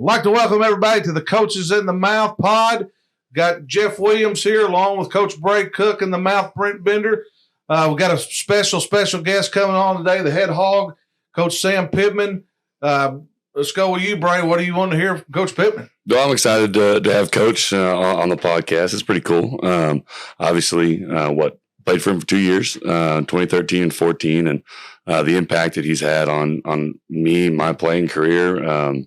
I'd like to welcome everybody to the Coaches in the Mouth pod. Got Jeff Williams here along with Coach Bray Cook and the Mouth Print Bender. We've got a special guest coming on today, the head hog, Coach Sam Pittman. Let's go with you, Bray. What do you want to hear from Coach Pittman? Well, I'm excited to have Coach on the podcast. It's pretty cool. Obviously, played for him for 2 years, 2013 and 14, and the impact that he's had on me, my playing career,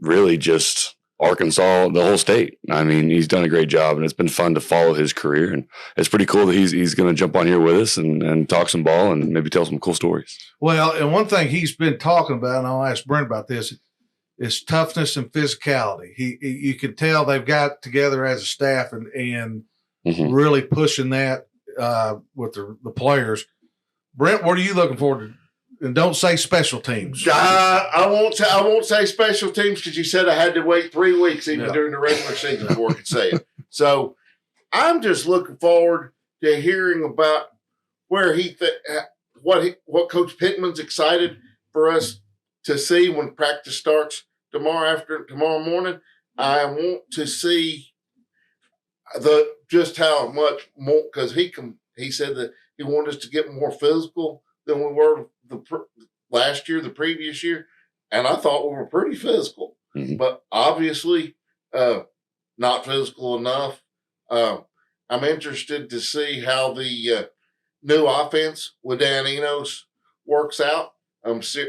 really just Arkansas, the whole state. I mean, he's done a great job, and it's been fun to follow his career. And it's pretty cool that he's going to jump on here with us and talk some ball and maybe tell some cool stories. Well, and one thing he's been talking about, and I'll ask Brent about this, is toughness and physicality. You can tell they've got together as a staff and really pushing that with the players. Brent, what are you looking forward to? And don't say special teams. I won't say special teams because you said I had to wait 3 weeks even during the regular season before I could say it. So I'm just looking forward to hearing about where what Coach Pittman's excited for us to see when practice starts tomorrow morning. I want to see just how much more, because he said that he wanted us to get more physical than we were the previous year, and I thought we were pretty physical, but obviously not physical enough. I'm interested to see how the new offense with Dan Enos works out. I just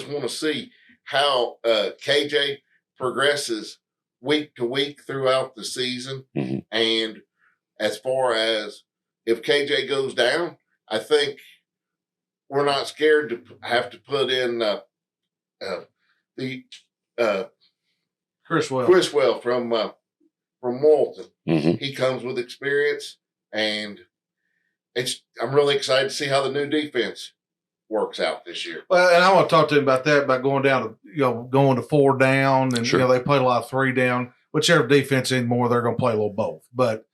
want to see how KJ progresses week to week throughout the season, and as far as if KJ goes down, I think we're not scared to have to put in Criswell from Walton. He comes with experience, and I'm really excited to see how the new defense works out this year. Well, and I want to talk to him about that, about going to 4 down, and they played a lot of 3 down. Whichever defense anymore, they're going to play a little both, but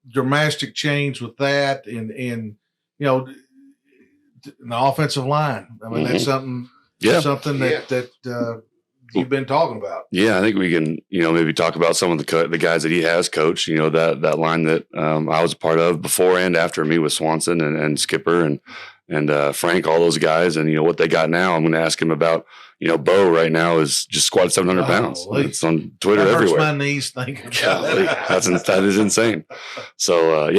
dramatic change with that, and the offensive line. I mean, that's something that you've been talking about. Yeah, I think we can maybe talk about some of the guys that he has coached. That line that I was a part of before and after me with Swanson and Skipper and Frank, all those guys, and what they got now. I'm going to ask him about. Bo right now is just squatted 700 pounds. It's on Twitter everywhere. My knees thinking about it. That is insane. So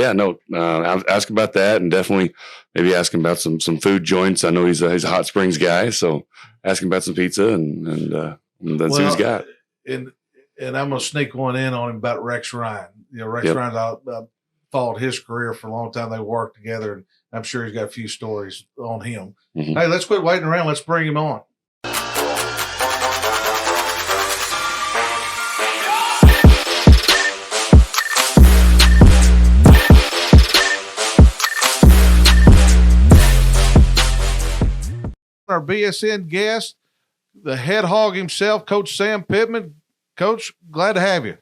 ask about that, and definitely maybe ask him about some food joints. I know he's a Hot Springs guy, so ask him about some pizza and let's see what he's got. And I'm going to sneak one in on him about Rex Ryan. Rex Ryan, I followed his career for a long time. They worked together, and I'm sure he's got a few stories on him. Hey, let's quit waiting around. Let's bring him on. Our BSN guest, the head hog himself, Coach Sam Pittman. Coach, glad to have you.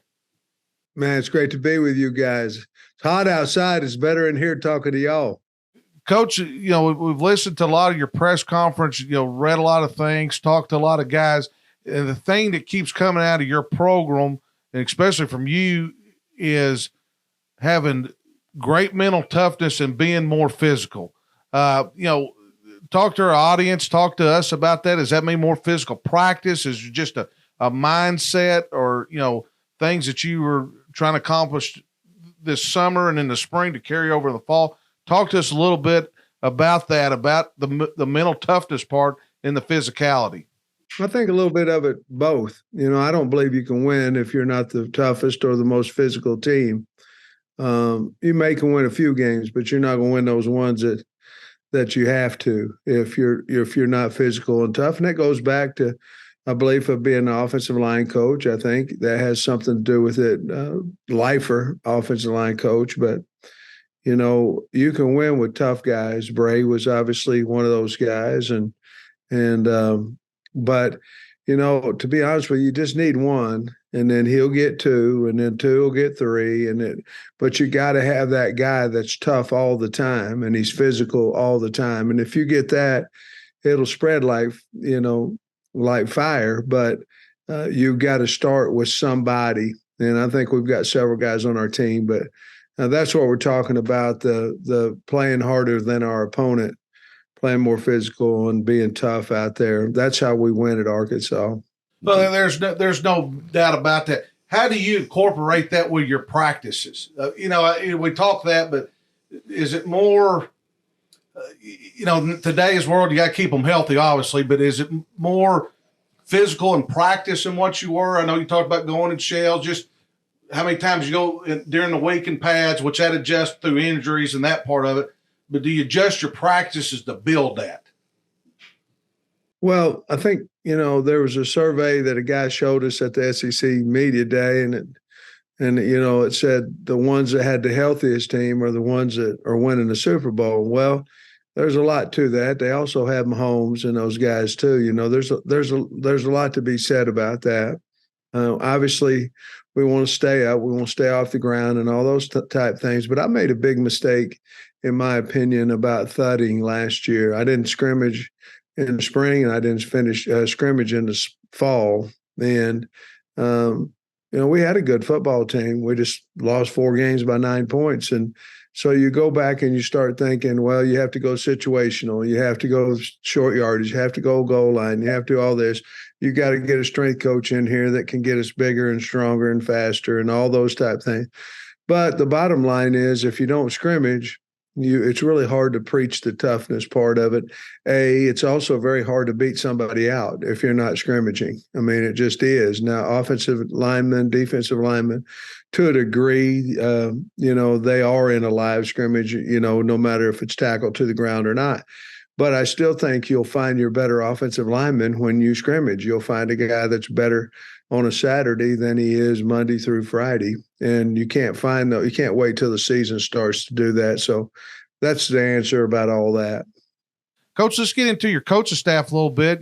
Man, it's great to be with you guys. It's hot outside. It's better in here talking to y'all. Coach, we've listened to a lot of your press conference, read a lot of things, talked to a lot of guys. And the thing that keeps coming out of your program, and especially from you, is having great mental toughness and being more physical. Talk to our audience, talk to us about that. Does that mean more physical practice? Is it just a mindset or, things that you were trying to accomplish this summer and in the spring to carry over the fall? Talk to us a little bit about that, about the mental toughness part and the physicality. I think a little bit of it both. I don't believe you can win if you're not the toughest or the most physical team. You can win a few games, but you're not going to win those ones that you have to if you're not physical and tough. And that goes back to a belief of being an offensive line coach. I think that has something to do with it. Lifer, offensive line coach, but you can win with tough guys. Bray was obviously one of those guys, but to be honest with you, you just need one, and then he'll get 2, and then 2 will get 3, but you got to have that guy that's tough all the time, and he's physical all the time. And if you get that, it'll spread like like fire, but you've got to start with somebody. And I think we've got several guys on our team, but that's what we're talking about, the playing harder than our opponent, playing more physical and being tough out there. That's how we win at Arkansas. Well, there's no doubt about that. How do you incorporate that with your practices? We talk that, but is it more, today's world, you got to keep them healthy, obviously, but is it more physical in practice than what you were? I know you talked about going in shells, just how many times you go during the week in pads, which that adjusts through injuries and that part of it. But do you adjust your practices to build that? Well, I think, there was a survey that a guy showed us at the SEC Media Day, and it said the ones that had the healthiest team are the ones that are winning the Super Bowl. Well, there's a lot to that. They also have Mahomes and those guys too. There's a lot to be said about that. Obviously, we want to stay up. We want to stay off the ground and all those type things. But I made a big mistake, in my opinion, about thudding last year. I didn't scrimmage in the spring, and I didn't finish scrimmage in the fall. And, we had a good football team. We just lost 4 games by 9 points. And so you go back and you start thinking, well, you have to go situational. You have to go short yardage. You have to go goal line. You have to do all this. You got to get a strength coach in here that can get us bigger and stronger and faster and all those type things. But the bottom line is, if you don't scrimmage, it's really hard to preach the toughness part of it. It's also very hard to beat somebody out if you're not scrimmaging. I mean, it just is. Now, offensive linemen, defensive linemen, to a degree, they are in a live scrimmage, no matter if it's tackled to the ground or not. But I still think you'll find your better offensive lineman when you scrimmage. You'll find a guy that's better on a Saturday than he is Monday through Friday. And you can't wait till the season starts to do that. So that's the answer about all that. Coach, let's get into your coaching staff a little bit,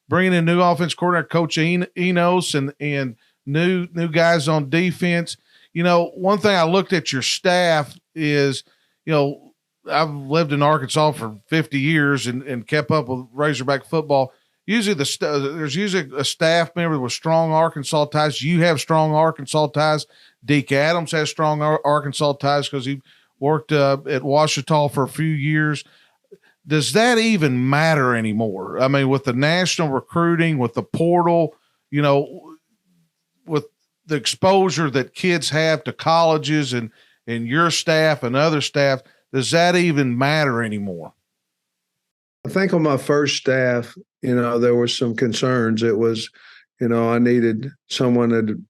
bringing in new offense coordinator, Coach Enos, and new guys on defense. One thing I looked at your staff is, I've lived in Arkansas for 50 years and kept up with Razorback football. Usually there's usually a staff member with strong Arkansas ties. You have strong Arkansas ties. Deke Adams has strong Arkansas ties because he worked at Ouachita for a few years. Does that even matter anymore? I mean, with the national recruiting, with the portal, with the exposure that kids have to colleges and your staff and other staff, does that even matter anymore? I think on my first staff, there were some concerns. It was, I needed someone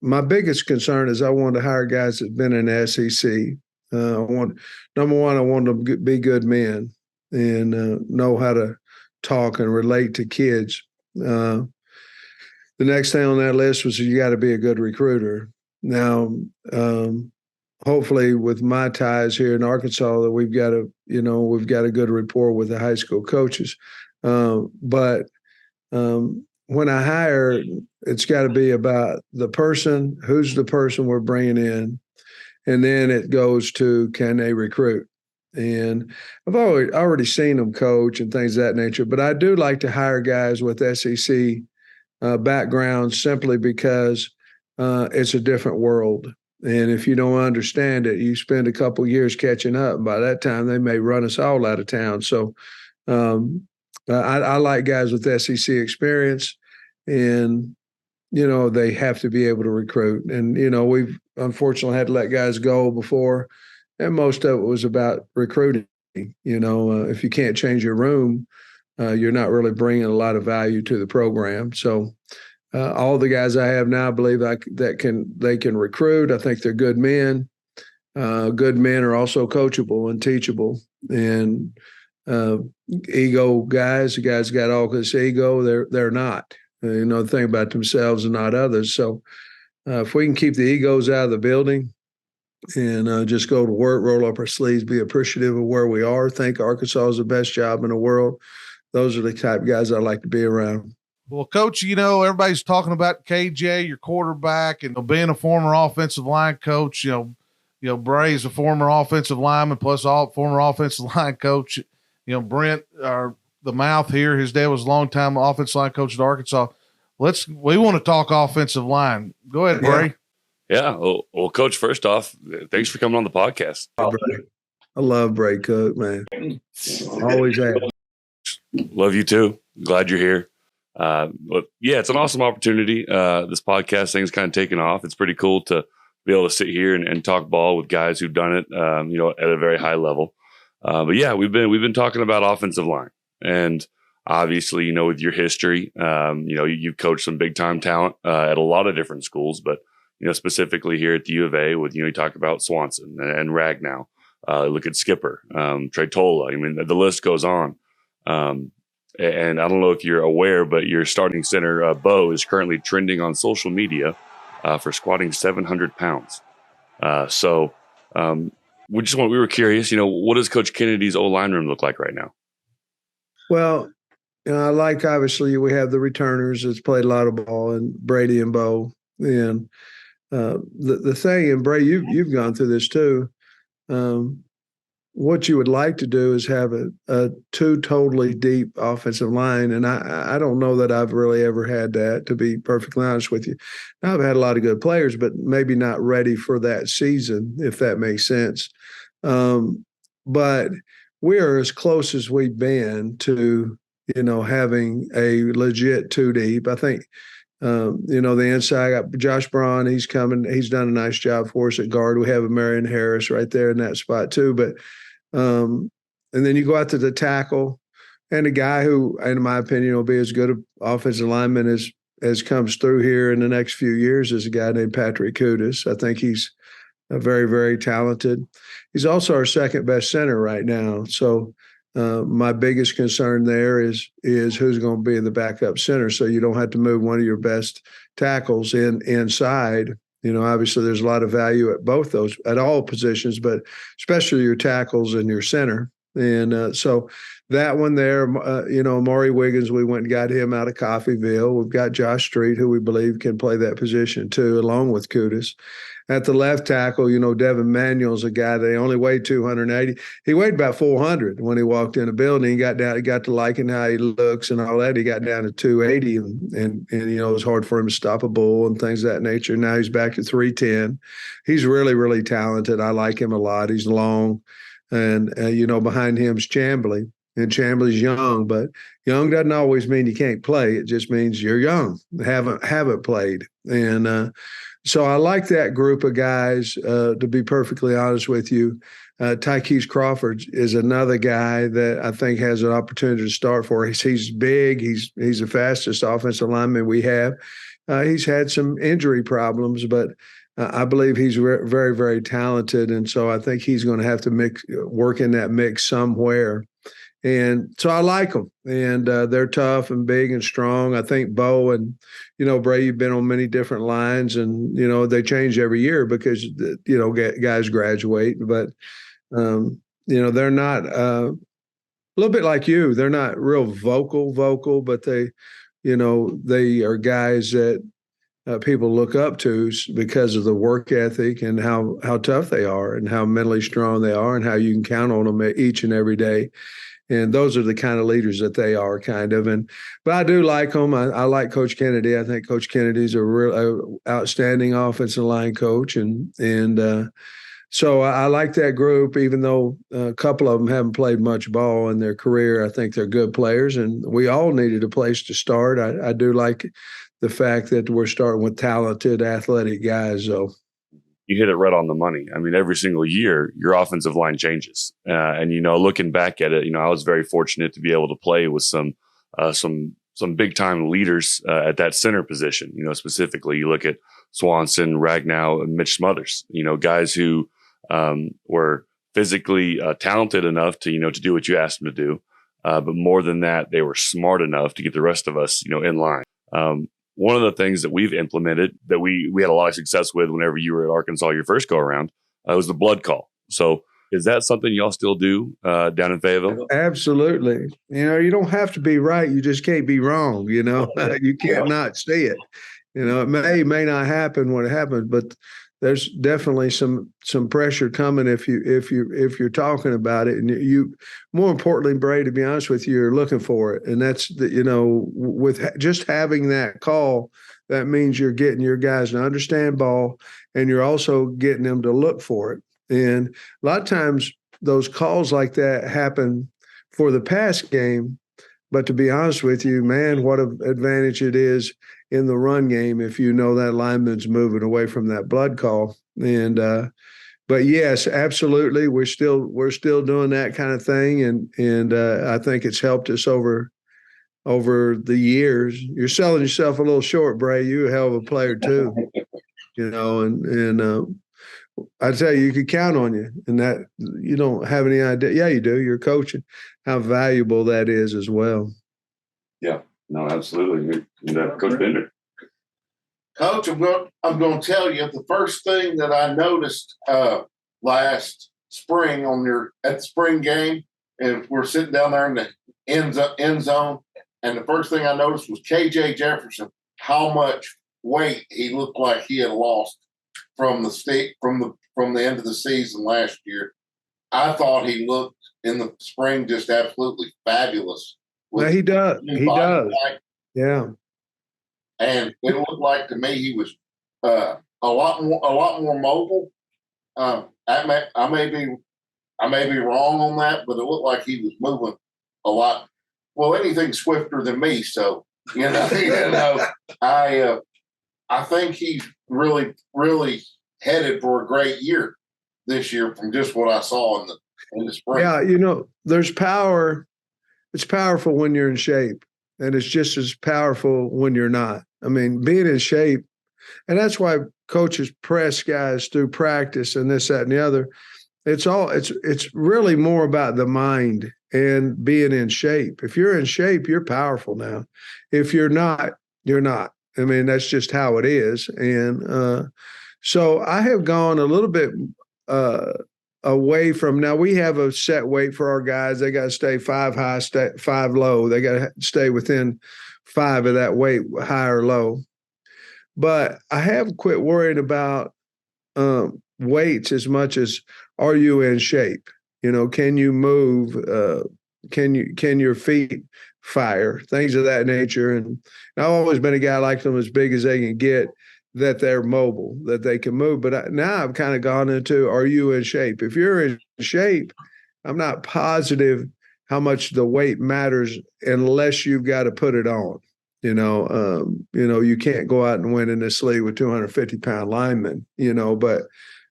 my biggest concern is I wanted to hire guys that'd been in the SEC. Number one, I wanted them to be good men and know how to talk and relate to kids. The next thing on that list was you got to be a good recruiter. Now, hopefully with my ties here in Arkansas that we've got a good rapport with the high school coaches. But when I hire, it's got to be about the person, who's the person we're bringing in. And then it goes to, can they recruit? And I've already seen them coach and things of that nature, but I do like to hire guys with SEC backgrounds simply because it's a different world. And if you don't understand it, you spend a couple years catching up. And by that time, they may run us all out of town. So I like guys with SEC experience, and, they have to be able to recruit. And, we've unfortunately had to let guys go before, and most of it was about recruiting. If you can't change your room, you're not really bringing a lot of value to the program. So all the guys I have now, I believe they can recruit. I think they're good men. Good men are also coachable and teachable. And ego guys, the guys got all this ego, they're not. The thing about themselves and not others. So if we can keep the egos out of the building and just go to work, roll up our sleeves, be appreciative of where we are, think Arkansas is the best job in the world, those are the type of guys I like to be around. Well, Coach, everybody's talking about KJ, your quarterback, and being a former offensive line coach. Bray's a former offensive lineman plus former offensive line coach. Brent, our the mouth here. His dad was a longtime offensive line coach at Arkansas. We want to talk offensive line. Go ahead, Bray. Yeah. Well, Coach, first off, thanks for coming on the podcast. I love Bray Cook, man. Always have. Love you too. Glad you're here. But yeah, it's an awesome opportunity. This podcast thing's kind of taken off. It's pretty cool to be able to sit here and talk ball with guys who've done it, at a very high level. But yeah, we've been talking about offensive line, and obviously, with your history, you've coached some big time talent at a lot of different schools, but specifically here at the U of A, with you talk about Swanson and Ragnow. Look at Skipper, Trey Tola. I mean, the list goes on. And I don't know if you're aware, but your starting center, Bo, is currently trending on social media for squatting 700 pounds. So we were curious, what does Coach Kennedy's O-line room look like right now? Well, I like, obviously, we have the returners that's played a lot of ball, and Brady and Bo. And the thing, and Bray, you've gone through this too. What you would like to do is have a two totally deep offensive line. And I don't know that I've really ever had that, to be perfectly honest with you. Now, I've had a lot of good players, but maybe not ready for that season, if that makes sense. But we are as close as we've been to, having a legit two deep. I think, the inside, I got Josh Braun, he's coming. He's done a nice job for us at guard. We have a Marion Harris right there in that spot too. But and then you go out to the tackle, and a guy who, in my opinion, will be as good an offensive lineman as comes through here in the next few years is a guy named Patrick Kudus. I think he's very, very talented. He's also our second best center right now. So my biggest concern there is who's going to be the backup center, so you don't have to move one of your best tackles inside. Obviously there's a lot of value at all positions, but especially your tackles and your center. And so that one there, Maury Wiggins, we went and got him out of Coffeyville. We've got Josh Street, who we believe can play that position too, along with Kudus. At the left tackle, Devin Manuel's a guy, they only weighed 280. He weighed about 400 when he walked in the building. He got to liking how he looks and all that. He got down to 280 and it was hard for him to stop a bull and things of that nature. Now he's back to 310. He's really, really talented. I like him a lot. He's long. And, behind him's Chamblee. And Chamblee's young, but young doesn't always mean you can't play. It just means you're young, haven't played. And so I like that group of guys, to be perfectly honest with you. Tykees Crawford is another guy that I think has an opportunity to start for us. He's big. He's the fastest offensive lineman we have. He's had some injury problems, but I believe he's very, very talented. And so I think he's going to have to work in that mix somewhere. And so I like them, and they're tough and big and strong. I think Bo and, Bray, you've been on many different lines, and, they change every year because, guys graduate. But, they're not a little bit like you. They're not real vocal, but they are guys that people look up to because of the work ethic and how tough they are and how mentally strong they are and how you can count on them each and every day. And those are the kind of leaders that they are, kind of. But I do like them. I like Coach Kennedy. I think Coach Kennedy's a real outstanding offensive line coach. So I like that group, even though a couple of them haven't played much ball in their career. I think they're good players, and we all needed a place to start. I do like the fact that we're starting with talented, athletic guys, though. You hit it right on the money. I mean, every single year, your offensive line changes. And, looking back at it, I was very fortunate to be able to play with some big time leaders at that center position. Specifically, you look at Swanson, Ragnow, and Mitch Smothers, guys who were physically talented enough to do what you asked them to do. But more than that, they were smart enough to get the rest of us, in line. One of the things that we've implemented that we had a lot of success with whenever you were at Arkansas your first go around was the blood call. So is that something y'all still do down in Fayetteville? Absolutely. You don't have to be right. You just can't be wrong. You can't not see it. It may not happen when it happens, but there's definitely some pressure coming if you're talking about it, and you more importantly, Bray, to be honest with you, you're looking for it, and that's with just having that call, that means you're getting your guys to understand ball, and you're also getting them to look for it. And a lot of times those calls like that happen for the pass game, but to be honest with you, man, what an advantage it is in the run game if you know that lineman's moving away from that blood call. And but yes, absolutely, we're still doing that kind of thing, and I think it's helped us over the years. You're selling yourself a little short, Bray. You're a hell of a player too, and I tell you, you could count on you, and that you don't have any idea. Yeah, you do. You're coaching, how valuable that is as well. Yeah, no, absolutely. Coach Bender. Coach, I'm going to tell you the first thing that I noticed last spring at the spring game, and we're sitting down there in the end zone, and the first thing I noticed was KJ Jefferson, how much weight he looked like he had lost from the end of the season last year. I thought he looked in the spring just absolutely fabulous. Yeah, he does. He does. Yeah. And it looked like to me he was a lot more mobile. I may be wrong on that, but it looked like he was moving a lot. Well, anything swifter than me. So I think he's really, really headed for a great year this year from just what I saw in the spring. Yeah, there's power. It's powerful when you're in shape, and it's just as powerful when you're not. I mean, being in shape, and that's why coaches press guys through practice and this, that, and the other. It's really more about the mind and being in shape. If you're in shape, you're powerful now. If you're not, you're not. I mean, that's just how it is. And so I have gone a little bit away from, now we have a set weight for our guys. They got to stay 5 high, 5 low. They got to stay within 5 of that weight, high or low. But I have quit worrying about weights as much as, are you in shape? Can you move? Can your feet fire? Things of that nature. And I've always been a guy like them as big as they can get, that they're mobile, that they can move. But now I've kind of gone into, are you in shape? If you're in shape, I'm not positive how much the weight matters unless you've got to put it on. You can't go out and win in this league with 250-pound linemen,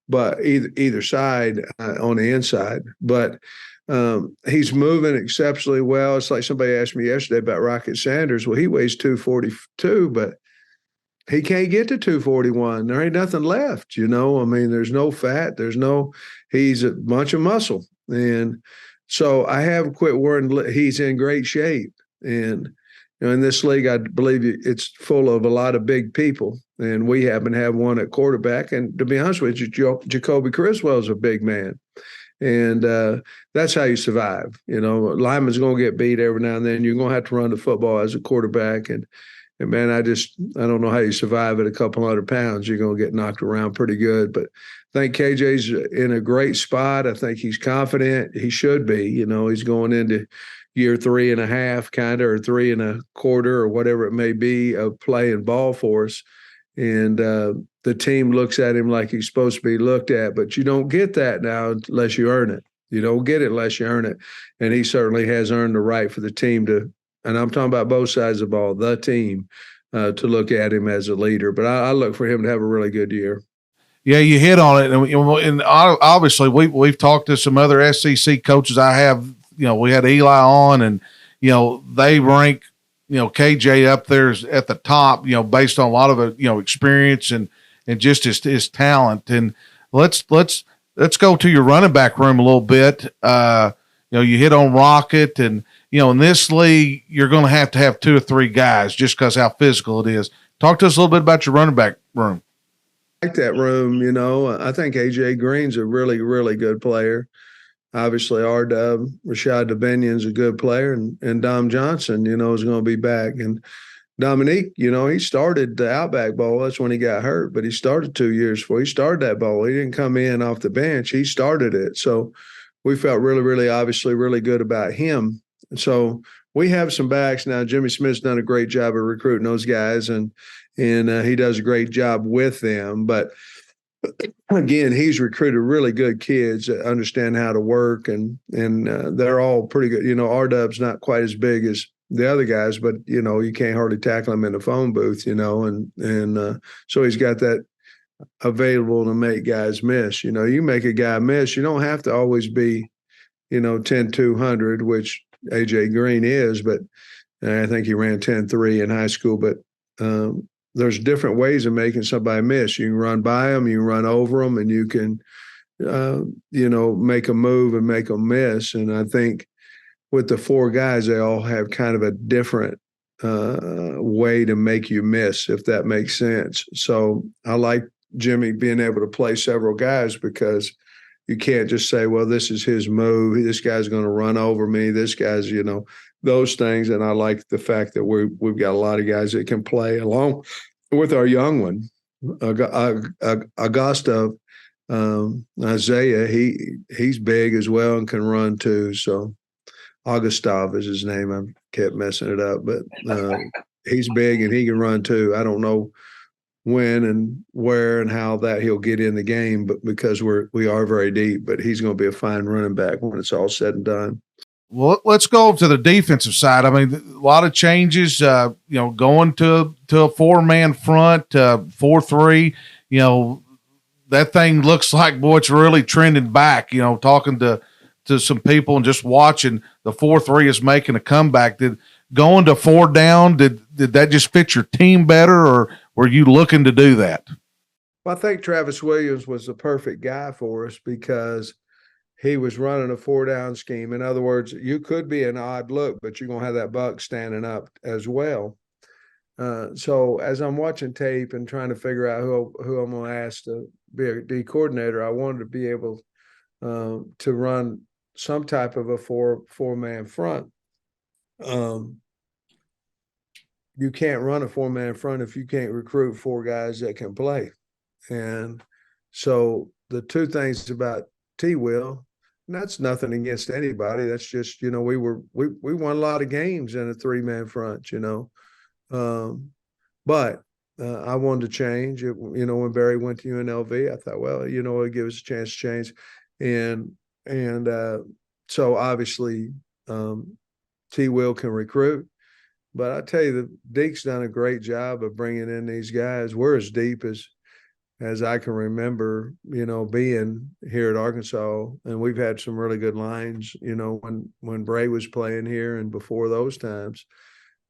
but either side on the inside. But he's moving exceptionally well. It's like somebody asked me yesterday about Rocket Sanders. Well, he weighs 242, but he can't get to 241. There ain't nothing left, I mean, there's no fat. He's a bunch of muscle. And so I have quit worrying. He's in great shape. And in this league, I believe it's full of a lot of big people. And we happen to have one at quarterback. And to be honest with you, Jacoby Criswell is a big man. And that's how you survive. Lineman's going to get beat every now and then. You're going to have to run the football as a quarterback. And man, I don't know how you survive at a couple 100 pounds. You're going to get knocked around pretty good. But I think KJ's in a great spot. I think he's confident. He should be. He's going into year 3.5 kind of, or 3 1/4, or whatever it may be, of playing ball for us. And the team looks at him like he's supposed to be looked at. But you don't get that now unless you earn it. You don't get it unless you earn it. And he certainly has earned the right for the team to, and I'm talking about both sides of the ball, the team, to look at him as a leader. But I look for him to have a really good year. Yeah, you hit on it. And obviously we've talked to some other SEC coaches. I have, we had Eli on, and, they rank, KJ up there at the top, based on a lot of, experience and just his talent. And let's go to your running back room a little bit. You hit on Rocket, and, in this league, you're going to have 2 or 3 guys just because how physical it is. Talk to us a little bit about your running back room. I like that room. I think AJ Green's a really, really good player. Obviously, R-Dub, Rashad Dubinion's a good player, and Dom Johnson, is going to be back. And Dominique, he started the Outback Bowl. That's when he got hurt, but he started 2 years before. He started that bowl. He didn't come in off the bench. He started it. So we felt really, really, obviously really good about him. So we have some backs now. Jimmy Smith's done a great job of recruiting those guys, and he does a great job with them. But again, he's recruited really good kids that understand how to work, and they're all pretty good. R-Dub's not quite as big as the other guys, but you can't hardly tackle him in the phone booth, and so he's got that available to make guys miss. You make a guy miss, you don't have to always be 10-200, which AJ Green is, but I think he ran 10-3 in high school. But there's different ways of making somebody miss. You can run by them, you can run over them, and you can make a move and make them miss. And I think with the four guys, they all have kind of a different way to make you miss, if that makes sense. So I like Jimmy being able to play several guys, because you can't just say, well, this is his move. This guy's going to run over me. This guy's, those things. And I like the fact that we've got a lot of guys that can play along with our young one, Augusta, Isaiah. He's big as well and can run too. So Augustave is his name. I kept messing it up, but he's big and he can run too. I don't know when and where and how that he'll get in the game, but because we are very deep, but he's going to be a fine running back when it's all said and done. Well, let's go to the defensive side. I mean, a lot of changes, going to a 4-man front, 4-3, that thing looks like, boy, it's really trending back, talking to some people and just watching the 4-3 is making a comeback. Did going to 4 down, did that just fit your team better, or were you looking to do that? Well, I think Travis Williams was the perfect guy for us because he was running a 4-down scheme. In other words, you could be an odd look, but you're going to have that buck standing up as well. So as I'm watching tape and trying to figure out who I'm going to ask to be a D coordinator, I wanted to be able to run some type of a four-man front. You can't run a 4-man front if you can't recruit 4 guys that can play. And so the two things about T-Will, and that's nothing against anybody. That's just, we won a lot of games in a 3-man front, but I wanted to change it. When Barry went to UNLV, I thought, well, it gives us a chance to change. And so obviously T-Will can recruit. But I tell you, the Deke's done a great job of bringing in these guys. We're as deep as I can remember, being here at Arkansas. And we've had some really good lines, when Bray was playing here and before those times.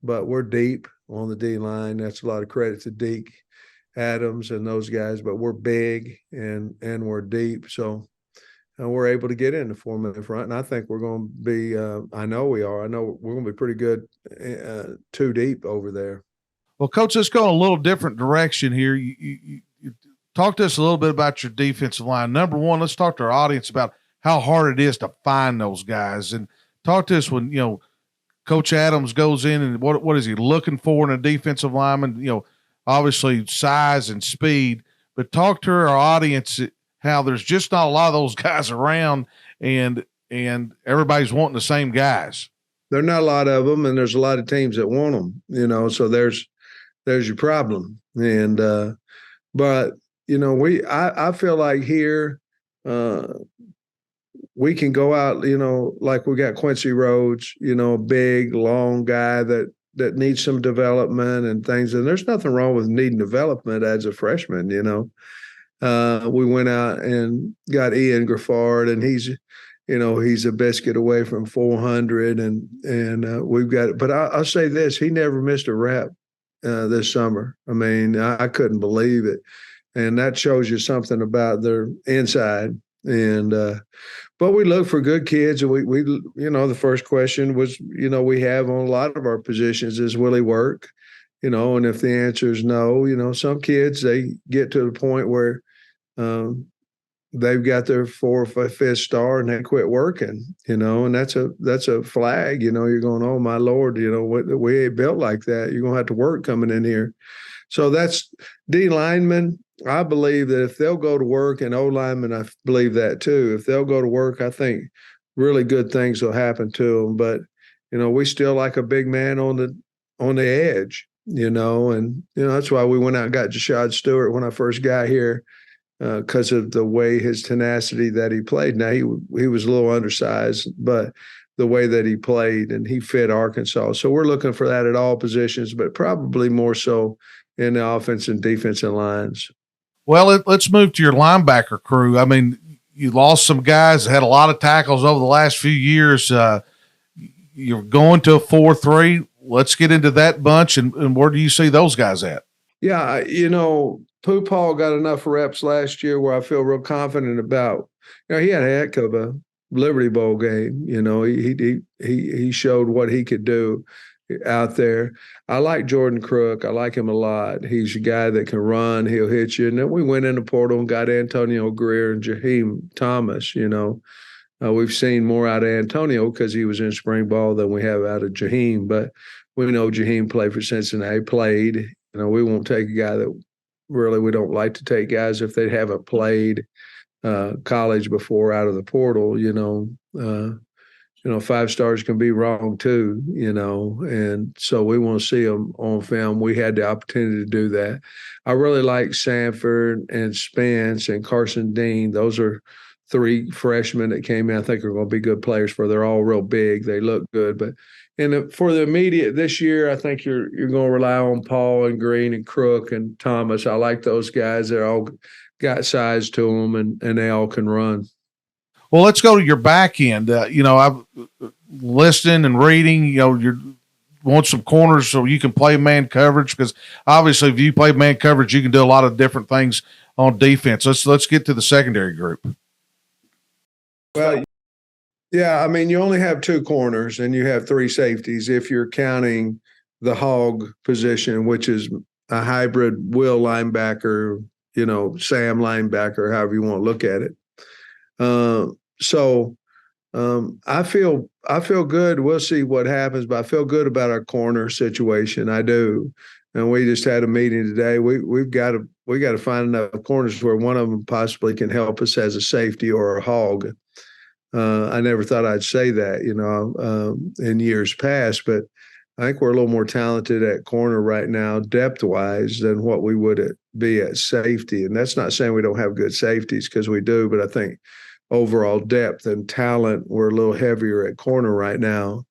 But we're deep on the D line. That's a lot of credit to Deke Adams and those guys. But we're big and we're deep. So we're able to get in the 4-man front. And I think we're going to be I know we are. I know we're going to be pretty good 2 deep over there. Well, Coach, let's go in a little different direction here. You talk to us a little bit about your defensive line. Number one, let's talk to our audience about how hard it is to find those guys. And talk to us when, Coach Adams goes in and what is he looking for in a defensive lineman? Obviously size and speed, but talk to our audience how there's just not a lot of those guys around and everybody's wanting the same guys. There are not a lot of them, and there's a lot of teams that want them, so there's your problem. And, but, I feel like here, we can go out, like we got Quincy Rhodes, a big, long guy that needs some development and things. And there's nothing wrong with needing development as a freshman, We went out and got Ian Graffard, and he's a biscuit away from 400, and we've got. But I'll say this: he never missed a rep this summer. I mean, I couldn't believe it, and that shows you something about their inside. And but we look for good kids, and we the first question was we have on a lot of our positions is will he work, and if the answer is no, some kids they get to the point where they've got their 4th or 5th star and they quit working, and that's a flag. You're going, oh my Lord, we ain't built like that. You're gonna have to work coming in here. So that's D linemen. I believe that if they'll go to work, and O linemen, I believe that too. If they'll go to work, I think really good things will happen to them. But we still like a big man on the edge. And that's why we went out and got Jashad Stewart when I first got here, because of the way his tenacity that he played. Now he was a little undersized, but the way that he played, and he fit Arkansas. So we're looking for that at all positions, but probably more so in the offense and defensive lines. Well, let's move to your linebacker crew. I mean, you lost some guys that had a lot of tackles over the last few years. You're going to a 4-3. Let's get into that bunch, and where do you see those guys at? Yeah, Pooh Paul got enough reps last year where I feel real confident about. He had a heck of a Liberty Bowl game. He showed what he could do out there. I like Jordan Crook. I like him a lot. He's a guy that can run. He'll hit you. And then we went in the portal and got Antonio Greer and Jaheim Thomas. We've seen more out of Antonio because he was in spring ball than we have out of Jaheim. But we know Jaheim played for Cincinnati, played. We won't take a guy that really, we don't like to take guys if they haven't played college before out of the portal. 5 stars can be wrong too, and so we want to see them on film. We had the opportunity to do that. I really like Sanford and Spence and Carson Dean. Those are 3 freshmen that came in. I think are going to be good players for. They're all real big. They look good, but for the immediate this year, I think you're going to rely on Paul and Green and Crook and Thomas. I like those guys. They're all got size to them, and they all can run. Well, let's go to your back end. I've listening and reading, you want some corners so you can play man coverage, because obviously if you play man coverage, you can do a lot of different things on defense. Let's get to the secondary group. Well, yeah, I mean, you only have 2 corners and you have 3 safeties if you're counting the hog position, which is a hybrid will linebacker, Sam linebacker, however you want to look at it. So I feel good. We'll see what happens, but I feel good about our corner situation. I do. And we just had a meeting today. We got to find enough corners where one of them possibly can help us as a safety or a hog. I never thought I'd say that, in years past, but I think we're a little more talented at corner right now, depth-wise, than what we would be at safety. And that's not saying we don't have good safeties, because we do, but I think overall depth and talent, we're a little heavier at corner right now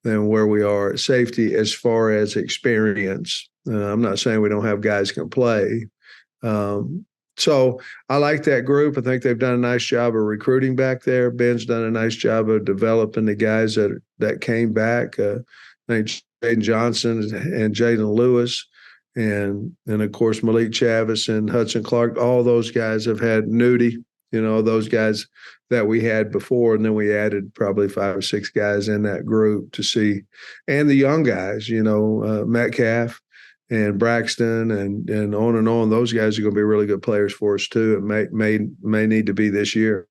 than where we are at safety as far as experience. I'm not saying we don't have guys who can play. So I like that group. I think they've done a nice job of recruiting back there. Ben's done a nice job of developing the guys that came back. I think Jaden Johnson and Jaden Lewis, and of course Malik Chavis and Hudson Clark. All those guys have had Nudie, those guys that we had before, and then we added probably 5 or 6 guys in that group to see, and the young guys, Metcalf and Braxton and on and on. Those guys are going to be really good players for us too. It may need to be this year.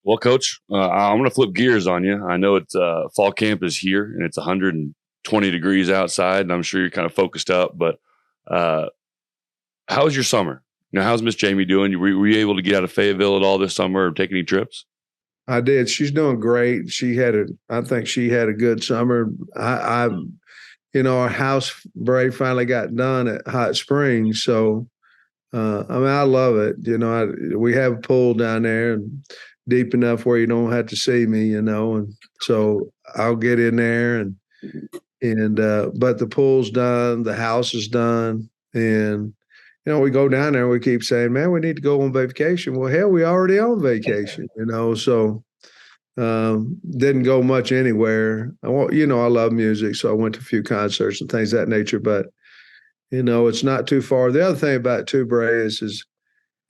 Well, Coach, I'm going to flip gears on you. I know it's fall camp is here and it's 120 degrees outside, and I'm sure you're kind of focused up. But how was your summer? How's Miss Jamie doing? Were you able to get out of Fayetteville at all this summer or take any trips? I did. She's doing great. I think she had a good summer. Our house braid finally got done at Hot Springs. So, I love it. We have a pool down there and deep enough where you don't have to see me, and so I'll get in there but the pool's done, the house is done. And, we go down there and we keep saying, man, we need to go on vacation. Well, hell, we already on vacation, so didn't go much anywhere. I love music, so I went to a few concerts and things of that nature, but it's not too far. The other thing about Two Braes is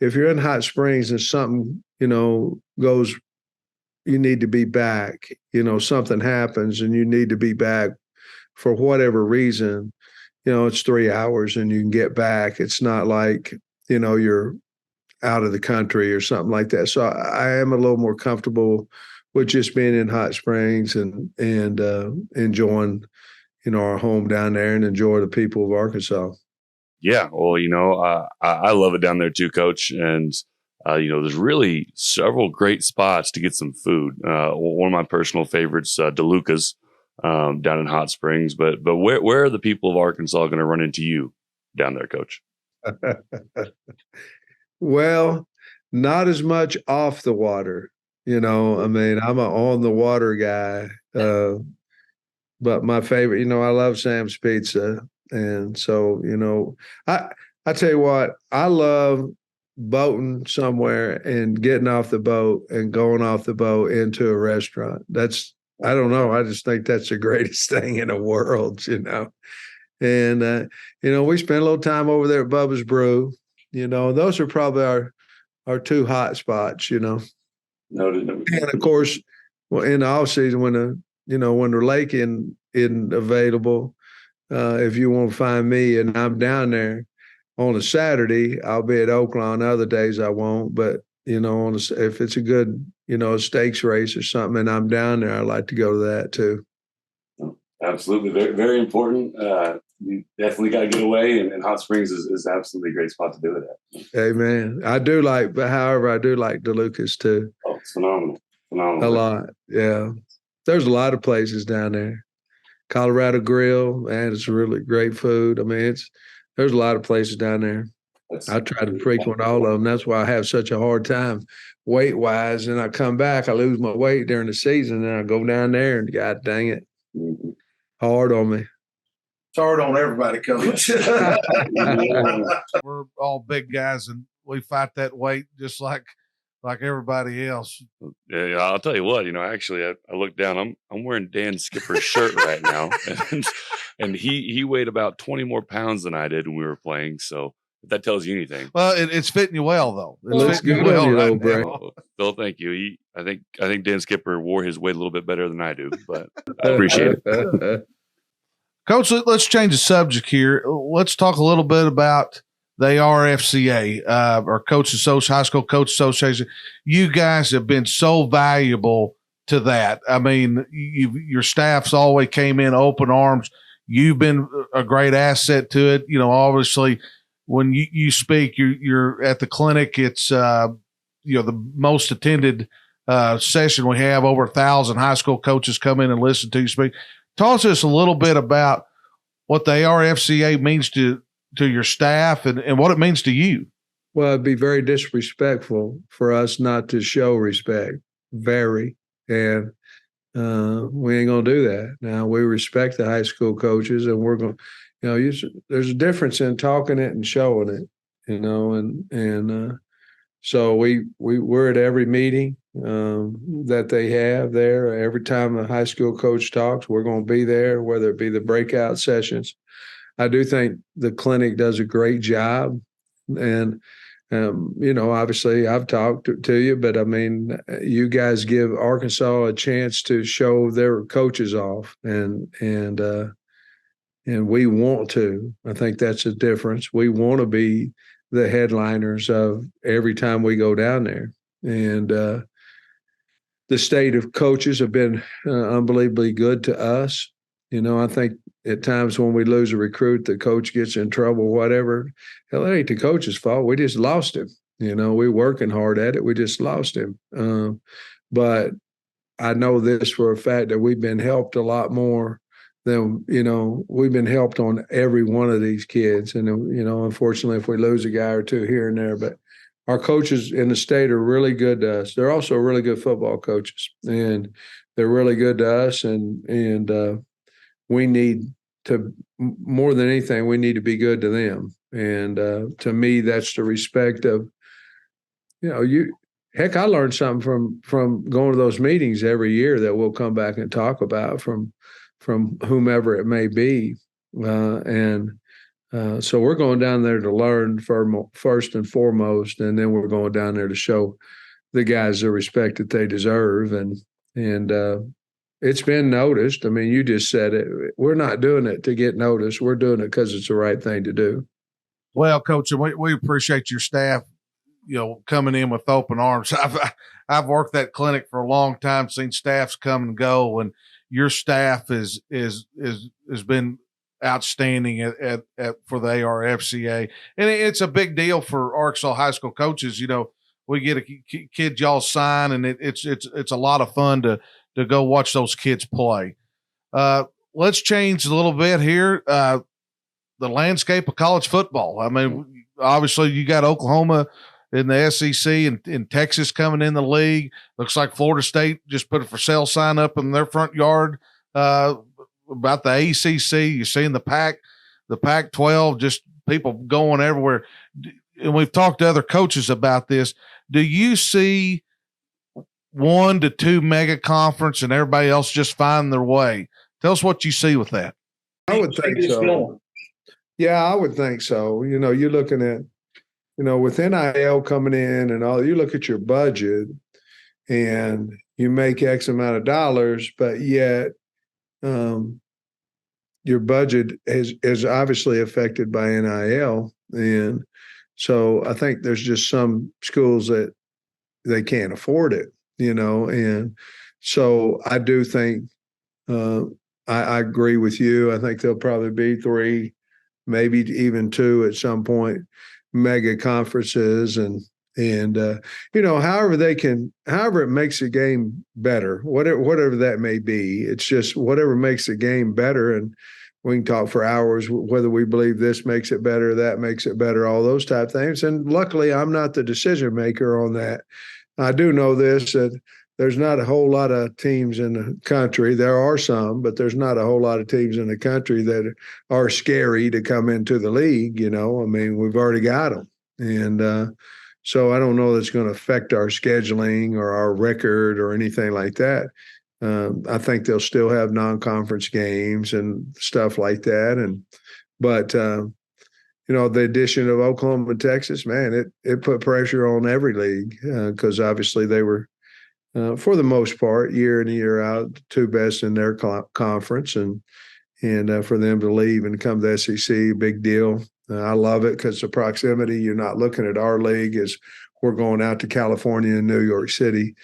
if you're in Hot Springs and something, goes, you need to be back, something happens and you need to be back for whatever reason, it's 3 hours and you can get back. It's not like, you're out of the country or something like that. So I am a little more comfortable with just being in Hot Springs and enjoying, our home down there and enjoy the people of Arkansas. Yeah, well, I love it down there too, Coach. And there's really several great spots to get some food. One of my personal favorites, DeLuca's, down in Hot Springs. But where are the people of Arkansas going to run into you down there, Coach? Well, not as much off the water. I mean, I'm an on the water guy. But my favorite, I love Sam's Pizza. And so, I tell you what, I love boating somewhere and getting off the boat and going off the boat into a restaurant. I don't know. I just think that's the greatest thing in the world, And, we spend a little time over there at Bubba's Brew. Those are probably our two hot spots, No, and of course, well, in the off season when the lake isn't available, if you want to find me and I'm down there on a Saturday, I'll be at Oaklawn. Other days I won't, but if it's a good, a stakes race or something and I'm down there, I like to go to that too. Absolutely. Very, very important. You definitely got to get away, and Hot Springs is absolutely a great spot to do it at. Amen. I do like DeLuca's too. Oh, it's phenomenal. A lot. Yeah. There's a lot of places down there. Colorado Grill, man, it's really great food. I mean, there's a lot of places down there. I try to frequent all of them. That's why I have such a hard time weight-wise. And I come back, I lose my weight during the season, and I go down there, and God dang it, hard on me. It's hard on everybody, Coach. We're all big guys, and we fight that weight just like everybody else. Yeah, I'll tell you what. Actually, I looked down. I'm wearing Dan Skipper's shirt right now, and he weighed about 20 more pounds than I did when we were playing. So if that tells you anything. Well, it's fitting you well, though. It looks good on you, though, Brett. Phil, thank you. I think Dan Skipper wore his weight a little bit better than I do, but I appreciate it. Coach, let's change the subject here. Let's talk a little bit about the RFCA, or High School Coach Association. You guys have been so valuable to that. I mean, your staff's always came in open arms. You've been a great asset to it. Obviously, when you speak, you're at the clinic. It's the most attended session we have. Over 1,000 high school coaches come in and listen to you speak. Talk to us a little bit about what the RFCA means to your staff and what it means to you. Well, it'd be very disrespectful for us not to show respect. Very. And we ain't going to do that. Now, we respect the high school coaches, and we're going to, there's a difference in talking it and showing it, and so we're at every meeting that they have there. Every time a high school coach talks, we're going to be there, whether it be the breakout sessions. I do think the clinic does a great job. And, obviously I've talked to you, but I mean, you guys give Arkansas a chance to show their coaches off, and we want to. I think that's the difference. We want to be the headliners of every time we go down there. And the state of coaches have been unbelievably good to us. I think at times when we lose a recruit, the coach gets in trouble, whatever. Hell, that ain't the coach's fault. We just lost him. We're working hard at it. We just lost him. But I know this for a fact that we've been helped a lot more than, we've been helped on every one of these kids. And, unfortunately, if we lose a guy or two here and there, but our coaches in the state are really good to us. They're also really good football coaches, and they're really good to us. And we need to, more than anything, we need to be good to them. And to me, that's the respect of, heck, I learned something from going to those meetings every year that we'll come back and talk about from whomever it may be. So we're going down there to learn first and foremost, and then we're going down there to show the guys the respect that they deserve. And it's been noticed. I mean, you just said it. We're not doing it to get noticed. We're doing it because it's the right thing to do. Well, Coach, we appreciate your staff coming in with open arms. I've worked that clinic for a long time, seen staffs come and go, and your staff has been outstanding at for the ARFCA, and it's a big deal for Arkansas high school coaches. We get a kid y'all sign, and it's a lot of fun to go watch those kids play. Let's change a little bit here. The landscape of college football. I mean, obviously you got Oklahoma in the SEC and Texas coming in the league. Looks like Florida State just put a for sale sign up in their front yard about the ACC. You're seeing the Pac-12, just people going everywhere. And we've talked to other coaches about this. Do you see 1 to 2 mega conference and everybody else just find their way? Tell us what you see with that. I would think so. Yeah, I would think so. You're looking at, with NIL coming in and all, you look at your budget and you make X amount of dollars, but yet your budget is obviously affected by NIL. And so I think there's just some schools that they can't afford it, and so I do think I agree with you. I think there'll probably be 3, maybe even 2 at some point, mega conferences and however it makes the game better, whatever that may be. It's just whatever makes the game better. And we can talk for hours whether we believe this makes it better, that makes it better, all those type things. And luckily, I'm not the decision maker on that. I do know this, that there's not a whole lot of teams in the country. There are some, but there's not a whole lot of teams in the country that are scary to come into the league. I mean, we've already got them. And so I don't know that's going to affect our scheduling or our record or anything like that. I think they'll still have non-conference games and stuff like that. But the addition of Oklahoma and Texas, man, it put pressure on every league because obviously they were, for the most part, year in and year out, the 2 best in their conference, and for them to leave and come to the SEC, big deal. I love it because the proximity. You're not looking at our league as we're going out to California and New York City,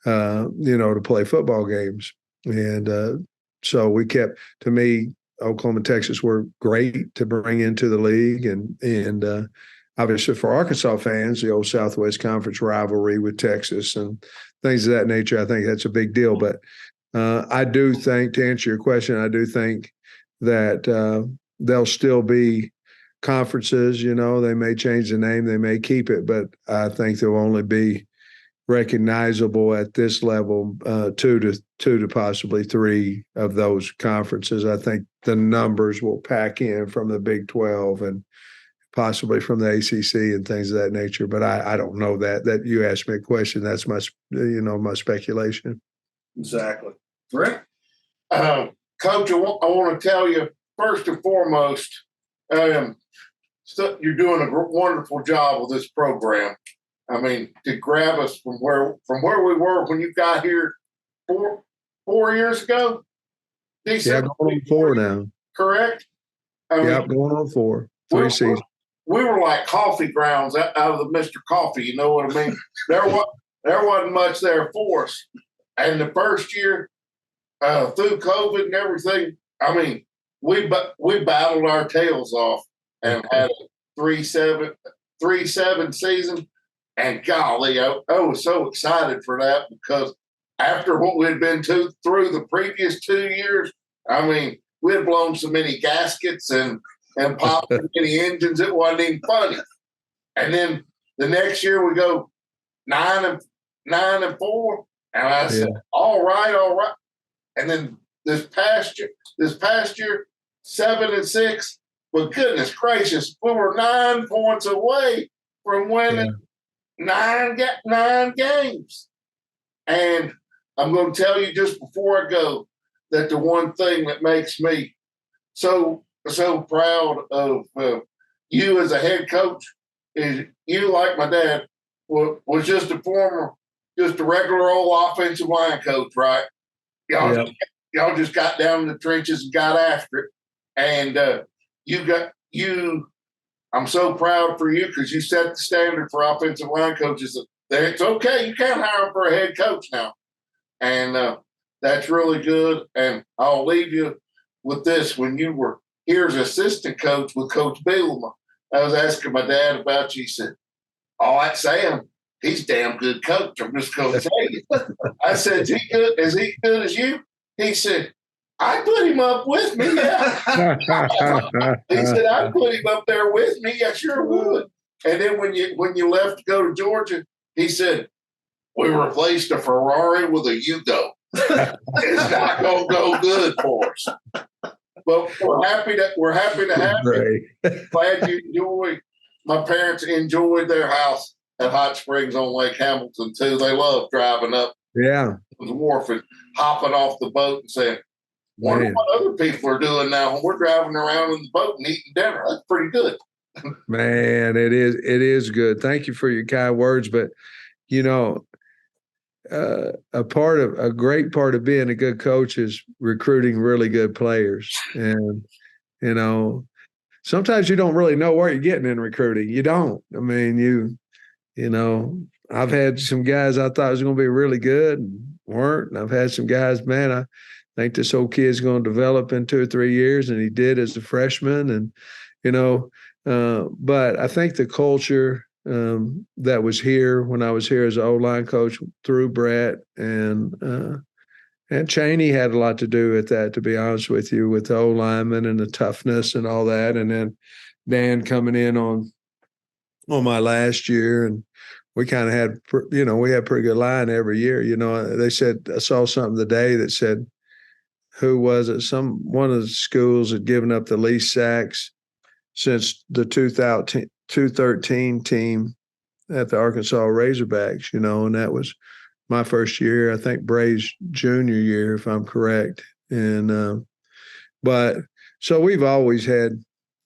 to play football games. And so we kept, to me, Oklahoma and Texas were great to bring into the league. And obviously for Arkansas fans, the old Southwest Conference rivalry with Texas and things of that nature, I think that's a big deal. But I do think, to answer your question, I do think that there'll still be conferences. They may change the name, they may keep it, but I think there'll only be recognizable at this level 2 to possibly 3 of those conferences. I think the numbers will pack in from the Big 12 and possibly from the ACC and things of that nature. But I don't know that you asked me a question. That's my speculation. Exactly. Rick? Coach, I want to tell you, first and foremost, you're doing a wonderful job with this program. I mean, to grab us from where we were when you got here 4 years ago. December, going on 4 now. Correct? Going on 4. 3 seasons. We were like coffee grounds out of the Mr. Coffee. You know what I mean? There wasn't much there for us. And the first year, through COVID and everything, I mean, we battled our tails off and had a 3-7 season. And golly, I was so excited for that because after what we had been through the previous 2 years, I mean, we had blown so many gaskets and popped so many engines, it wasn't even funny. And then the next year we go 9-4, and I said, all right. And then this past year, 7-6. But goodness gracious, we were 9 points away from winning 9 games. And I'm going to tell you just before I go that the one thing that makes me so proud of you as a head coach is you, like my dad, was just a regular old offensive line coach, right? Y'all just got down in the trenches and got after it. And I'm so proud for you because you set the standard for offensive line coaches. It's okay. You can't hire them for a head coach now. And that's really good. And I'll leave you with this. When you were here as assistant coach with Coach Pittman, I was asking my dad about you. He said, "Oh, that's Sam. He's a damn good coach. I'm just going to tell you." I said, "Is he good? Is he good as you?" He said, "I put him up with me." Yeah. He said, "I put him up there with me. I sure would." And then when you left to go to Georgia, he said, "We replaced a Ferrari with a Yugo. It's not going to go good for us." But we're happy to have you. Glad you enjoy. My parents enjoyed their house at Hot Springs on Lake Hamilton too. They love driving up the wharf and hopping off the boat and saying, "Wonder what other people are doing now when we're driving around in the boat and eating dinner." That's pretty good. Man, it is good. Thank you for your kind words. But you know, a great part of being a good coach is recruiting really good players. And you know, sometimes you don't really know where you're getting in recruiting. You don't. I mean, you know, I've had some guys I thought was going to be really good and weren't. And I've had some guys, man, I think this old kid's going to develop in 2 or 3 years, and he did as a freshman. And, you know, but I think the culture that was here when I was here as an O-line coach through Brett and Chaney had a lot to do with that, to be honest with you, with the O-lineman and the toughness and all that. And then Dan coming in on my last year, and we kind of had, you know, we had pretty good line every year. You know, they said, I saw something today that said, who was it? One of the schools had given up the least sacks since the 2013 team at the Arkansas Razorbacks, you know, and that was my first year, I think Bray's junior year, if I'm correct. And, but so we've always had,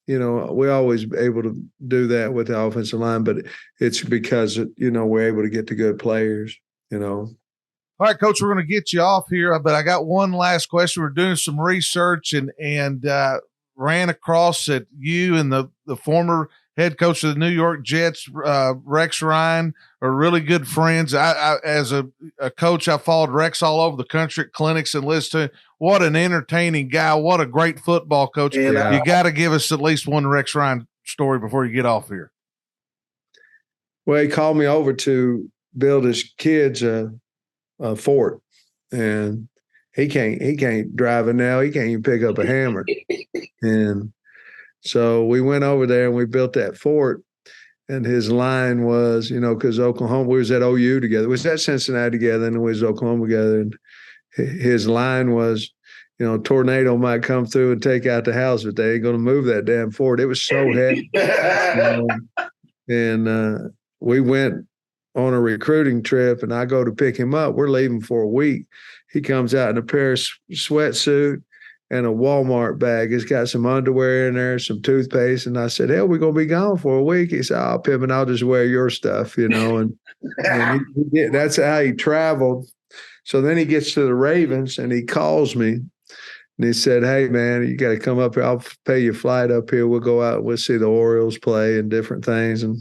you know, we're always able to do that with the offensive line, but it's because, you know, we're able to get to good players, you know. All right, Coach, we're going to get you off here, but I got one last question. We're doing some research and ran across that you and the former head coach of the New York Jets, Rex Ryan, are really good friends. I as a coach, I followed Rex all over the country at clinics and listened to what an entertaining guy. What a great football coach. And you got to give us at least one Rex Ryan story before you get off here. Well, he called me over to build his kids a fort, and he can't drive it now. He can't even pick up a hammer. And so we went over there and we built that fort. And his line was, you know, because Oklahoma, we was at OU together. We was at Cincinnati together, and we was at Oklahoma together. And his line was, you know, tornado might come through and take out the house, but they ain't going to move that damn fort. It was so heavy. And we went on a recruiting trip, and I go to pick him up. We're leaving for a week. He comes out in a pair of sweatsuit and a Walmart bag. It's got some underwear in there, some toothpaste. And I said, "Hell, we're going to be gone for a week." He said, "Oh, Pittman, I'll just wear your stuff," you know. And that's how he traveled. So then he gets to the Ravens, and he calls me. And he said, "Hey, man, you got to come up here. I'll pay your flight up here. We'll go out. We'll see the Orioles play and different things and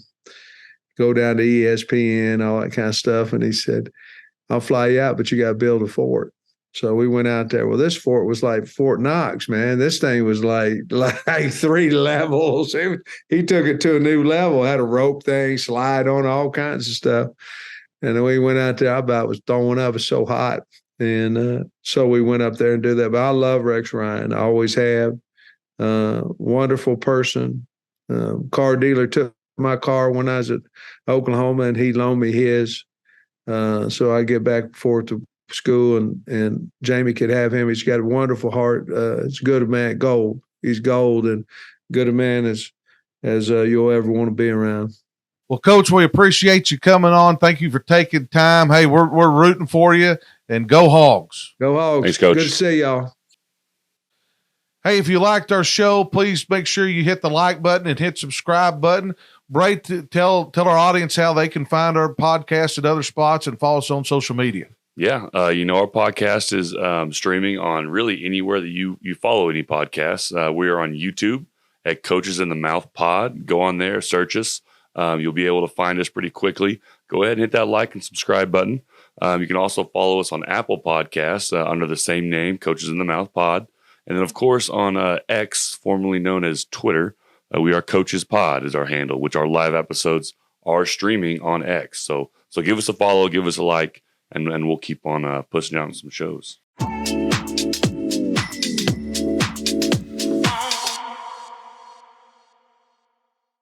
go down to ESPN, all that kind of stuff." And he said, "I'll fly you out, but you got to build a fort." So we went out there. Well, this fort was like Fort Knox, man. This thing was like 3 levels. He took it to a new level, had a rope thing, slide on, all kinds of stuff. And then we went out there. I about was throwing up. It was so hot. And so we went up there and did that. But I love Rex Ryan. I always have. Wonderful person. Car dealer took my car when I was at Oklahoma, and he loaned me his. So I get back and forth to school, and Jamie could have him. He's got a wonderful heart. It's good a man, gold. He's gold, and good a man as you'll ever want to be around. Well, Coach, we appreciate you coming on. Thank you for taking time. Hey, we're rooting for you, and go Hogs. Go Hogs. Thanks, Coach. Good to see y'all. Hey, if you liked our show, please make sure you hit the like button and hit subscribe button. Bray, tell our audience how they can find our podcast at other spots and follow us on social media. Yeah, you know, our podcast is streaming on really anywhere that you follow any podcasts. We are on YouTube at Coaches in the Mouth Pod. Go on there, search us. You'll be able to find us pretty quickly. Go ahead and hit that like and subscribe button. You can also follow us on Apple Podcasts under the same name, Coaches in the Mouth Pod. And then, of course, on X, formerly known as Twitter, we are Coaches Pod is our handle, which our live episodes are streaming on X. So give us a follow, give us a like, and we'll keep on pushing out some shows.